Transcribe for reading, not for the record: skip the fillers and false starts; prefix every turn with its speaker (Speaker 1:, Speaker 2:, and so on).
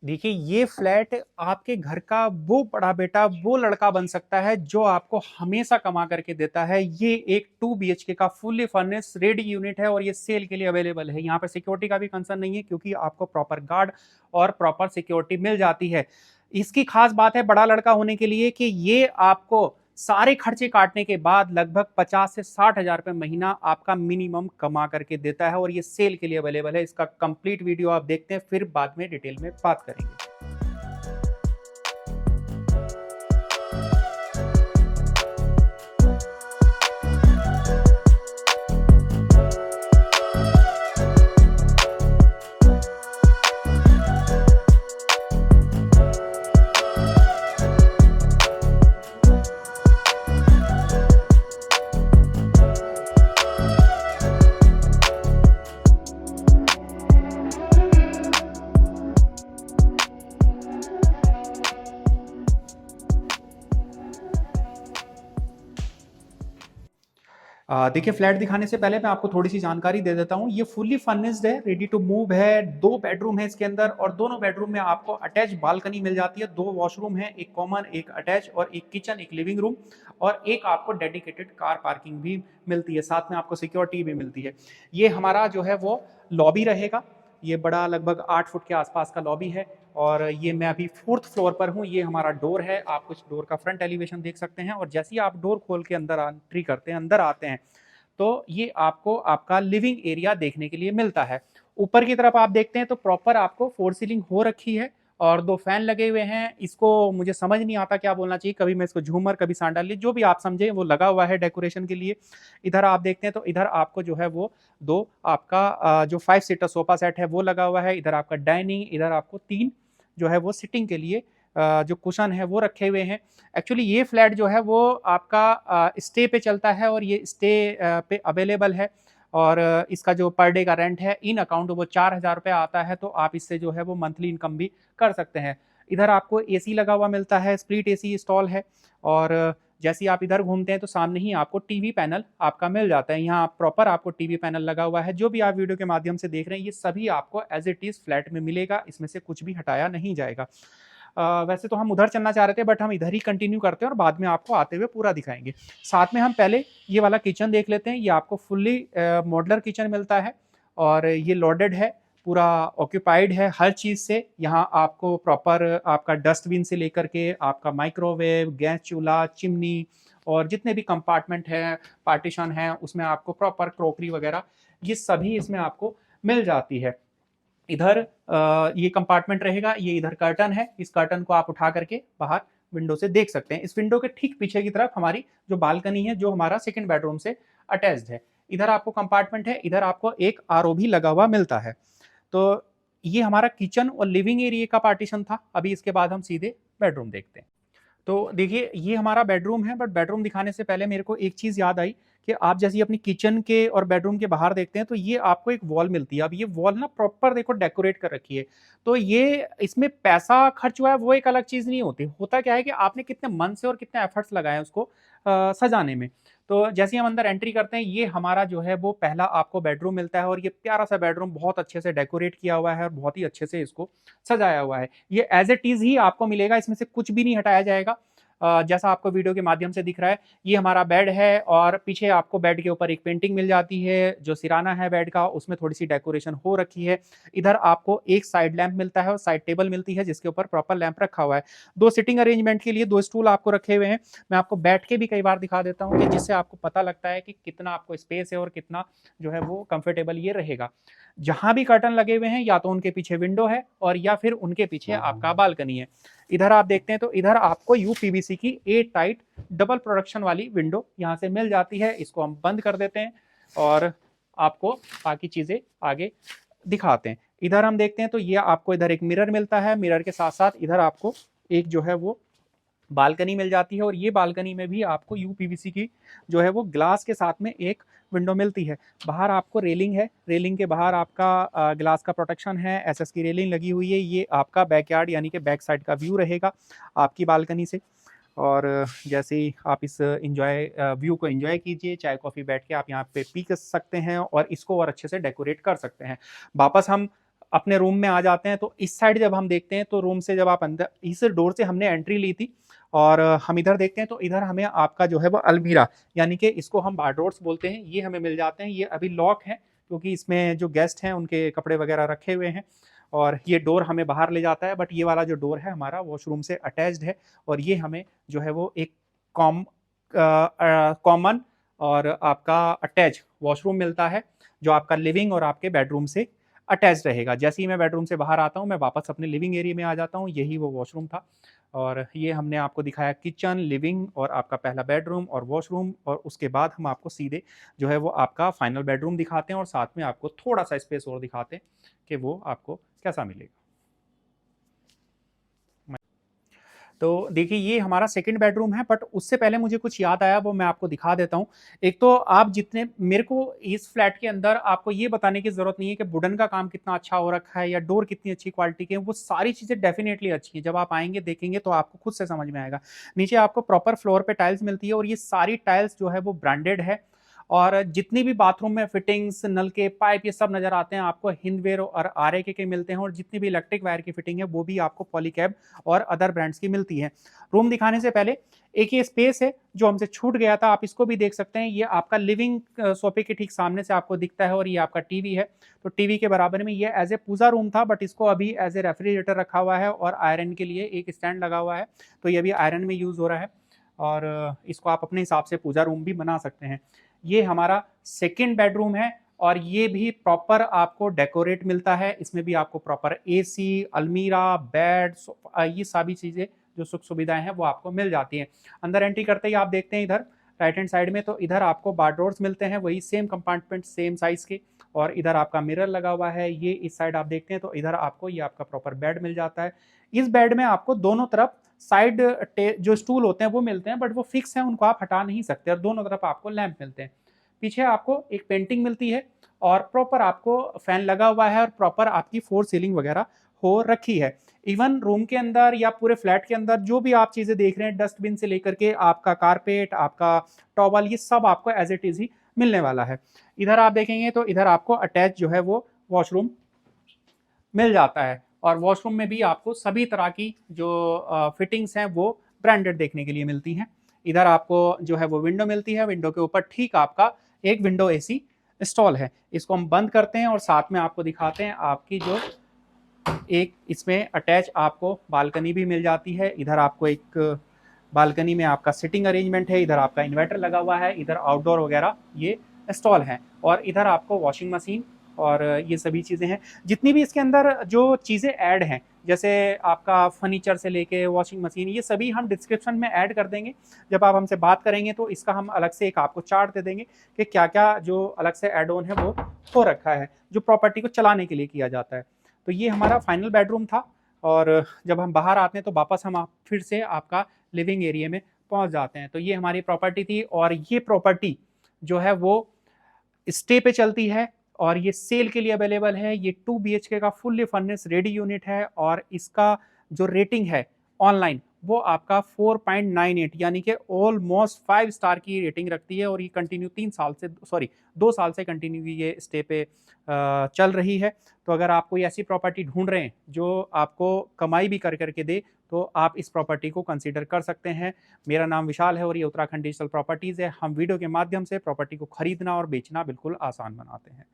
Speaker 1: देखिए, ये फ्लैट आपके घर का वो बड़ा बेटा, वो लड़का बन सकता है जो आपको हमेशा कमा करके देता है। ये एक 2 बीएचके का फुल्ली फर्निश्ड रेडी यूनिट है और ये सेल के लिए अवेलेबल है। यहाँ पर सिक्योरिटी का भी कंसर्न नहीं है क्योंकि आपको प्रॉपर गार्ड और प्रॉपर सिक्योरिटी मिल जाती है। इसकी खास बात है बड़ा लड़का होने के लिए कि ये आपको सारे खर्चे काटने के बाद लगभग 50 से 60 हजार रुपए महीना आपका मिनिमम कमा करके देता है और ये सेल के लिए अवेलेबल है। इसका कंप्लीट वीडियो आप देखते हैं, फिर बाद में डिटेल में बात करेंगे। देखिए, फ्लैट दिखाने से पहले मैं आपको थोड़ी-सी जानकारी दे देता हूँ। ये फुल्ली फर्निश्ड है, रेडी टू मूव है, 2 बेडरूम है इसके अंदर और दोनों बेडरूम में आपको अटैच बालकनी मिल जाती है। 2 वॉशरूम है, एक कॉमन, एक अटैच और एक किचन, एक लिविंग रूम और एक आपको डेडिकेटेड कार पार्किंग भी मिलती है। साथ में आपको सिक्योरिटी भी मिलती है। ये हमारा जो है वो लॉबी रहेगा। ये बड़ा लगभग 8 फुट के आसपास का लॉबी है और ये मैं अभी 4th फ्लोर पर हूँ। ये हमारा डोर है। आप कुछ डोर का फ्रंट एलिवेशन देख सकते हैं और जैसे ही आप डोर खोल के अंदर एंट्री करते हैं, अंदर आते हैं, तो ये आपको आपका लिविंग एरिया देखने के लिए मिलता है। ऊपर की तरफ आप देखते हैं तो प्रॉपर आपको फोर सीलिंग हो रखी है और 2 फैन लगे हुए हैं। इसको मुझे समझ नहीं आता क्या बोलना चाहिए, कभी मैं इसको झूमर, कभी सांडाली, जो भी आप समझे वो लगा हुआ है डेकोरेशन के लिए। इधर आप देखते हैं तो इधर आपको जो है वो 2 आपका जो 5 सीटर सोफा सेट है वो लगा हुआ है। इधर आपका डाइनिंग, इधर आपको 3 जो है वो सिटिंग के लिए जो कुशन है वो रखे हुए हैं। एक्चुअली ये फ्लैट जो है वो आपका स्टे पे चलता है और ये स्टे पे अवेलेबल है और इसका जो पर डे का रेंट है इन अकाउंट वो 4,000 रुपये आता है, तो आप इससे जो है वो मंथली इनकम भी कर सकते हैं। इधर आपको एसी लगा हुआ मिलता है, स्प्लिट एसी इंस्टॉल है और जैसे ही आप इधर घूमते हैं तो सामने ही आपको टीवी पैनल आपका मिल जाता है। यहाँ प्रॉपर आपको टीवी पैनल लगा हुआ है। जो भी आप वीडियो के माध्यम से देख रहे हैं ये सभी आपको एज इट इज़ फ्लैट में मिलेगा, इसमें से कुछ भी हटाया नहीं जाएगा। वैसे तो हम उधर चलना चाह रहे थे बट हम इधर ही कंटिन्यू करते हैं और बाद में आपको आते हुए पूरा दिखाएंगे। साथ में हम पहले ये वाला किचन देख लेते हैं। ये आपको फुल्ली मॉडुलर किचन मिलता है और ये लोडेड है, पूरा ऑक्यूपाइड है हर चीज़ से। यहाँ आपको प्रॉपर आपका डस्टबिन से लेकर के आपका माइक्रोवेव, गैस चूल्हा, चिमनी और जितने भी कंपार्टमेंट हैं, पार्टीशन हैं, उसमें आपको प्रॉपर क्रॉकरी वगैरह ये सभी इसमें आपको मिल जाती है। इधर ये कंपार्टमेंट रहेगा, ये इधर कर्टन है। इस कर्टन को आप उठा करके बाहर विंडो से देख सकते हैं। इस विंडो के ठीक पीछे की तरफ हमारी जो बालकनी है, जो हमारा सेकंड बेडरूम से अटैच्ड है। इधर आपको कंपार्टमेंट है, इधर आपको एक आरओ भी लगा हुआ मिलता है। तो ये हमारा किचन और लिविंग एरिया का पार्टीशन था। अभी इसके बाद हम सीधे बेडरूम देखते हैं। तो देखिए, ये हमारा बेडरूम है बट बेडरूम दिखाने से पहले मेरे को एक चीज़ याद आई कि आप जैसे ही अपनी किचन के और बेडरूम के बाहर देखते हैं तो ये आपको एक वॉल मिलती है। अब ये वॉल ना प्रॉपर देखो डेकोरेट कर रखी है। तो ये इसमें पैसा खर्च हुआ है वो एक अलग चीज़ नहीं होती। होता क्या है कि आपने कितने मन से और कितने एफर्ट्स लगाए हैं उसको सजाने में। तो जैसे ही हम अंदर एंट्री करते हैं ये हमारा जो है वो पहला आपको बेडरूम मिलता है और ये प्यारा सा बेडरूम बहुत अच्छे से डेकोरेट किया हुआ है और बहुत ही अच्छे से इसको सजाया हुआ है। ये एज इट इज़ ही आपको मिलेगा, इसमें से कुछ भी नहीं हटाया जाएगा। जैसा आपको वीडियो के माध्यम से दिख रहा है, ये हमारा बेड है और पीछे आपको बेड के ऊपर एक पेंटिंग मिल जाती है। जो सिराना है बेड का उसमें थोड़ी-सी डेकोरेशन हो रखी है। इधर आपको एक साइड लैंप मिलता है और साइड टेबल मिलती है जिसके ऊपर प्रॉपर लैंप रखा हुआ है। 2 सिटिंग अरेंजमेंट के लिए 2 स्टूल आपको रखे हुए हैं। मैं आपको बैठ के भी कई बार दिखा देता हूँ कि जिससे आपको पता लगता है कि कितना आपको स्पेस है और कितना जो है वो कंफर्टेबल ये रहेगा। जहाँ भी कर्टन लगे हुए हैं या तो उनके पीछे विंडो है और या फिर उनके पीछे आपका बालकनी है। इधर आप देखते हैं तो इधर आपको यूपीवीसी की एयर टाइट डबल प्रोडक्शन वाली विंडो यहाँ से मिल जाती है। इसको हम बंद कर देते हैं और आपको बाकी चीज़ें आगे दिखाते हैं। इधर हम देखते हैं तो ये आपको इधर एक मिरर मिलता है। मिरर के साथ साथ इधर आपको एक जो है वो बालकनी मिल जाती है और ये बालकनी में भी आपको यूपीवीसी की जो है वो ग्लास के साथ में एक विंडो मिलती है। बाहर आपको रेलिंग है, रेलिंग के बाहर आपका ग्लास का प्रोटेक्शन है, एसएस की रेलिंग लगी हुई है। ये आपका बैकयार्ड यानी कि बैक साइड का व्यू रहेगा आपकी बालकनी से। और जैसे ही आप इस व्यू को एंजॉय कीजिए, चाय कॉफ़ी बैठ के आप यहाँ पे पी सकते हैं और इसको और अच्छे से डेकोरेट कर सकते हैं। वापस हम अपने रूम में आ जाते हैं। तो इस साइड जब हम देखते हैं तो रूम से जब आप अंदर, इस डोर से हमने एंट्री ली थी और हम इधर देखते हैं तो इधर हमें आपका जो है वो अलमीरा, यानी कि इसको हम बारडोर्स बोलते हैं, ये हमें मिल जाते हैं। ये अभी लॉक है क्योंकि इसमें जो गेस्ट हैं उनके कपड़े वगैरह रखे हुए हैं, और ये डोर हमें बाहर ले जाता है। बट ये वाला जो डोर है हमारा वॉशरूम से अटैच्ड है, और ये हमें जो है वो एक कॉमन और आपका अटैच वॉशरूम मिलता है, जो आपका लिविंग और आपके बेडरूम से अटैच रहेगा। जैसे ही मैं बेडरूम से बाहर आता हूँ, मैं वापस अपने लिविंग एरिया में आ जाता हूँ, यही वो वॉशरूम था। और ये हमने आपको दिखाया किचन, लिविंग और आपका पहला बेडरूम और वॉशरूम, और उसके बाद हम आपको सीधे जो है वो आपका फाइनल बेडरूम दिखाते हैं और साथ में आपको थोड़ा सा स्पेस और दिखाते हैं कि वो आपको कैसा मिलेगा। तो देखिए ये हमारा सेकंड बेडरूम है, बट उससे पहले मुझे कुछ याद आया, वो मैं आपको दिखा देता हूँ। एक तो आप जितने, मेरे को इस फ्लैट के अंदर आपको ये बताने की जरूरत नहीं है कि वुडन का काम कितना अच्छा हो रखा है या डोर कितनी अच्छी क्वालिटी के हैं, वो सारी चीजें डेफिनेटली अच्छी है। जब आप आएंगे देखेंगे तो आपको खुद से समझ में आएगा। नीचे आपको प्रॉपर फ्लोर पे टाइल्स मिलती है, और ये सारी टाइल्स जो है वो ब्रांडेड है, और जितनी भी बाथरूम में फिटिंग्स, नल के पाइप, ये सब नजर आते हैं आपको हिंदवेयर और आर के मिलते हैं, और जितनी भी इलेक्ट्रिक वायर की फिटिंग है वो भी आपको पॉलीकैब और अदर ब्रांड्स की मिलती है। रूम दिखाने से पहले एक ये स्पेस है जो हमसे छूट गया था, आप इसको भी देख सकते हैं। ये आपका लिविंग सोफे के ठीक सामने से आपको दिखता है, और ये आपका टीवी है। तो टीवी के बराबर में ये एज ए पूजा रूम था, बट इसको अभी एज ए रेफ्रिजरेटर रखा हुआ है, और आयरन के लिए एक स्टैंड लगा हुआ है, तो ये भी आयरन में यूज हो रहा है, और इसको आप अपने हिसाब से पूजा रूम भी बना सकते हैं। ये हमारा सेकेंड बेडरूम है, और ये भी प्रॉपर आपको डेकोरेट मिलता है। इसमें भी आपको प्रॉपर एसी, अलमीरा, बेड, ये सभी चीज़ें जो सुख सुविधाएं हैं वो आपको मिल जाती हैं। अंदर एंट्री करते ही आप देखते हैं इधर राइट हैंड साइड में, तो इधर आपको बारडोर्स मिलते हैं, वही सेम कंपार्टमेंट, सेम साइज के, और इधर आपका मिरर लगा हुआ है। ये इस साइड आप देखते हैं तो इधर आपको ये आपका प्रॉपर बेड मिल जाता है। इस बेड में आपको दोनों तरफ साइड जो स्टूल होते हैं वो मिलते हैं, बट वो फिक्स हैं, उनको आप हटा नहीं सकते, और दोनों तरफ आपको लैंप मिलते हैं। पीछे आपको एक पेंटिंग मिलती है, और प्रॉपर आपको फैन लगा हुआ है, और प्रॉपर आपकी फोर सीलिंग वगैरह हो रखी है। इवन रूम के अंदर या पूरे फ्लैट के अंदर जो भी आप चीजें देख रहे हैं, डस्टबिन से लेकर के आपका कारपेट, आपका टॉवल, ये सब आपको एज इट इज ही मिलने वाला है। इधर आप देखेंगे तो इधर आपको अटैच जो है वो वॉशरूम मिल जाता है, और वॉशरूम में भी आपको सभी तरह की जो फिटिंग्स हैं वो ब्रांडेड देखने के लिए मिलती हैं। इधर आपको जो है वो विंडो मिलती है, विंडो के ऊपर ठीक आपका एक विंडो एसी इंस्टॉल है। इसको हम बंद करते हैं और साथ में आपको दिखाते हैं आपकी जो एक इसमें अटैच आपको बालकनी भी मिल जाती है। इधर आपको एक बालकनी में आपका सिटिंग अरेंजमेंट है, इधर आपका इन्वर्टर लगा हुआ है, इधर आउटडोर वगैरह ये इंस्टॉल है, और इधर आपको वॉशिंग मशीन और ये सभी चीज़ें हैं। जितनी भी इसके अंदर जो चीज़ें ऐड हैं, जैसे आपका फर्नीचर से लेके वॉशिंग मशीन, ये सभी हम डिस्क्रिप्शन में ऐड कर देंगे। जब आप हमसे बात करेंगे तो इसका हम अलग से एक आपको चार्ट दे देंगे कि क्या क्या जो अलग से ऐड ऑन है वो हो रखा है, जो प्रॉपर्टी को चलाने के लिए किया जाता है। तो ये हमारा फाइनल बेडरूम था, और जब हम बाहर आते हैं तो वापस हम फिर से आपका लिविंग एरिया में पहुंच जाते हैं। तो ये हमारी प्रॉपर्टी थी, और ये प्रॉपर्टी जो है वो स्टे पे चलती है, और ये सेल के लिए अवेलेबल है। ये 2 BHK का फुल्ली फर्निश्ड रेडी यूनिट है, और इसका जो रेटिंग है ऑनलाइन वो आपका 4.98, यानी कि ऑलमोस्ट 5 स्टार की रेटिंग रखती है, और ये कंटिन्यू 2 साल से कंटिन्यू ये स्टे पे चल रही है। तो अगर आप कोई ऐसी प्रॉपर्टी ढूंढ रहे हैं जो आपको कमाई भी कर करके दे, तो आप इस प्रॉपर्टी को कंसीडर कर सकते हैं। मेरा नाम विशाल है, और ये उत्तराखंड डिजिटल प्रॉपर्टीज़ है। हम वीडियो के माध्यम से प्रॉपर्टी को खरीदना और बेचना बिल्कुल आसान बनाते हैं।